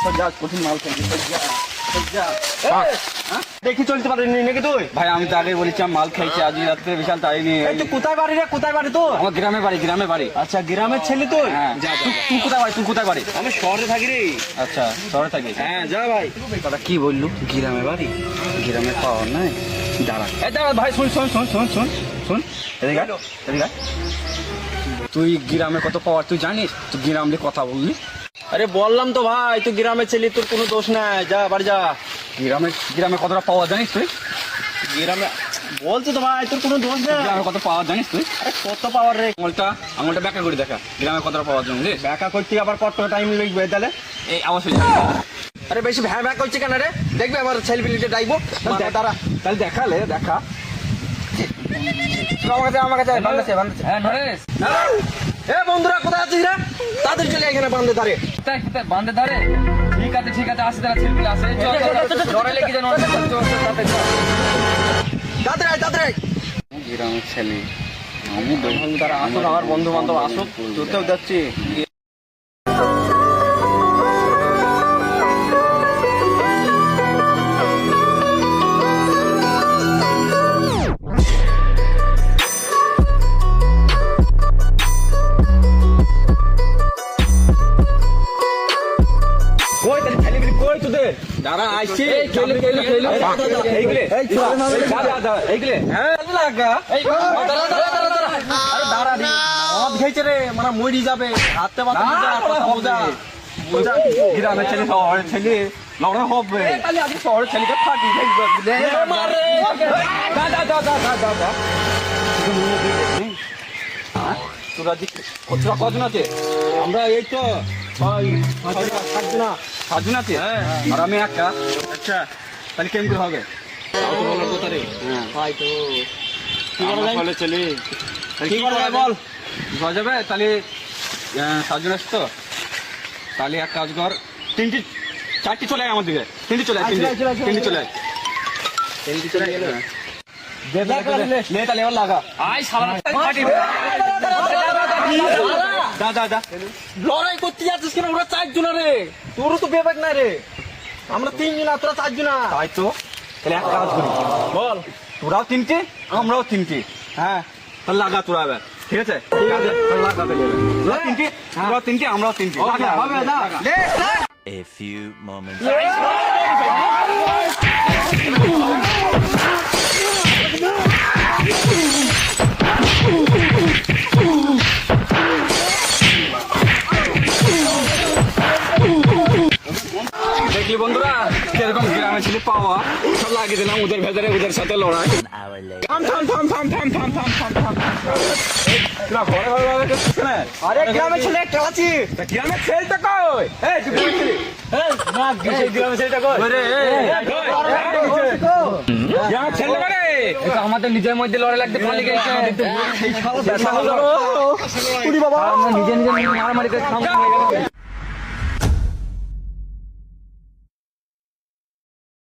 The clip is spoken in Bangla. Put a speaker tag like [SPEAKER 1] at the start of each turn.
[SPEAKER 1] সজ্জা কঠিন মাল খেলছি সজ্জা সজ্জা দেখি চলতে পারিনি নাকি তুই?
[SPEAKER 2] ভাই আমি তো আগে বলেছি মাল খাইছি আজ রাত্রে বিশাল তাই নিয়ে।
[SPEAKER 1] তুই কোথায় বাড়ি রে? কোথায় বাড়ি তোর?
[SPEAKER 2] আমার গ্রামে বাড়ি, গ্রামে বাড়ি।
[SPEAKER 1] আচ্ছা গ্রামের ছেলে তুই?
[SPEAKER 2] হ্যাঁ। তুই কোথায় বাড়ি? তুই কোথায় বাড়ি?
[SPEAKER 1] আমি শহরে থাকি রে।
[SPEAKER 2] আচ্ছা শহরে থাকি।
[SPEAKER 1] হ্যাঁ যা ভাই।
[SPEAKER 2] দাদা কি বললু?
[SPEAKER 1] গ্রামে বাড়ি?
[SPEAKER 2] গ্রামে পাওয়ার নাই।
[SPEAKER 1] দাঁড়া এই দাঁড়া ভাই, শুন শুন শুন শুন শুন শুন এদিকে আয়, এদিকে আয়।
[SPEAKER 2] তুই গ্রামে কত পাওয়ার তুই জানিস? তুই গ্রামে কথা বললি।
[SPEAKER 1] আরে বললাম তো ভাই, তুই গ্রামের ছেলে, তোর কোনো দোষ নাই, যা বাড়ি যা।
[SPEAKER 2] গ্রামে কতটা পাওয়া জানিস তুই?
[SPEAKER 1] গ্রামে বলছি তো ভাই, তোর কোনো দোষ নেই।
[SPEAKER 2] গ্রামে কত পাওয়া জানিস তুই?
[SPEAKER 1] আরে কত পাওয়ার রে?
[SPEAKER 2] আঙুলটা ব্যাখ্যা করে দেখা গ্রামে কতটা পাওয়ার জন্য।
[SPEAKER 1] ব্যাখ্যা করতে আবার কত টাইম লাগবে তাহলে?
[SPEAKER 2] এই অবশ্যই।
[SPEAKER 1] আরে বেশি ভ্যা ভ্যা করছে কেন রে? দেখবে আমার ছেলে পিলিতে ডাইবো। দাঁড়া তাহলে দেখালে দেখা। আমার কাছে বান্ধছে বান্ধছে।
[SPEAKER 2] হ্যাঁ নরেশ,
[SPEAKER 1] এ বন্ধুরা কোথায় আছিস রে? তাদের চলে এখানে বান্ধে দাঁড়ে।
[SPEAKER 2] বান্ধে ধরে। ঠিক আছে ঠিক আছে, আসে তারা ছেলেপিলে আসে। জ্বরে লেগে যেন
[SPEAKER 1] তাড়াতাড়ি আয়, তাড়াতাড়ি আয়।
[SPEAKER 2] গ্রামের ছেলে
[SPEAKER 1] তারা আসুক, আমার বন্ধু বান্ধব আসুক, তোতেও যাচ্ছি। কই তাহলে ছেলেগুলি কই তোদের? দাঁড়া আইছি। এইগুলি হ্যাঁ লাগা। আরে দাঁড়া রে, মদ খেয়েছে রে, মানে মরি যাবে। হাতে মাথা বোঝা।
[SPEAKER 2] গ্রামের ছেলে শহরের ছেলে লড়াই হবে।
[SPEAKER 1] তাহলে আমি শহরের ছেলেকে ফাঁকি দেখবে।
[SPEAKER 2] তোরা কজন আছে?
[SPEAKER 1] আমরা এই তো
[SPEAKER 2] সাতজন আছে। আর আমি একটা।
[SPEAKER 1] আচ্ছা
[SPEAKER 2] তাহলে কেমন করে হবে?
[SPEAKER 1] বলার কথা রে ভাই, তো কি বলে ছেলে
[SPEAKER 2] কি করা যায় বল? হয়ে যাবে তাহলে। সাতজন আসছে তো, তাহলে এক কাজ কর, চারটি চলে আয় আমার দিকে। তিনটি চলে আয়, তিনটি চলে আয়।
[SPEAKER 1] লে তাহলে এবার লাগা।
[SPEAKER 2] আয় শালা
[SPEAKER 1] লড়াই করতে যাচ্ছিস কেন? ওরা চারজন রে, তোরও তো বিবেক নাই রে। আমরা তিনজন, তোরা চারজন।
[SPEAKER 2] তাই তো। তাহলে এক কাজ করি,
[SPEAKER 1] বল।
[SPEAKER 2] তোরাও তিনটে আমরাও তিনটে।
[SPEAKER 1] হ্যাঁ
[SPEAKER 2] তাহলে লাগা তোরা এবার। ঠিক আছে
[SPEAKER 1] ঠিক আছে,
[SPEAKER 2] লাগা তাহলে এবার। তোরা তিনটে, তোরাও তিনটে, আমরাও তিনটে। লাগা,
[SPEAKER 1] হবে না।
[SPEAKER 3] A few moments.
[SPEAKER 2] দেখলি বন্ধুরা কিরকম গ্রামে ছেলে পাওয়া, সব লাগিয়ে দিলাম ওদের ভেতরে, ওদের সাথে লড়াই।
[SPEAKER 3] An hour later.
[SPEAKER 2] তোরা ঘরে ঘরে ঘরে করছিস কেন?
[SPEAKER 1] আরে গ্রামে ছেলে একটা আছি।
[SPEAKER 2] গ্রামের ছেলেটা কই? এই তুই বলছিলি
[SPEAKER 1] গ্রামে ছেলেটা কই?
[SPEAKER 2] ওরে গ্রামের ছেলে করে আমাদের নিজের মধ্যে লড়াই লাগতে পারলে গেছে।
[SPEAKER 1] বাবা
[SPEAKER 2] নিজে নিজে মারামারি করে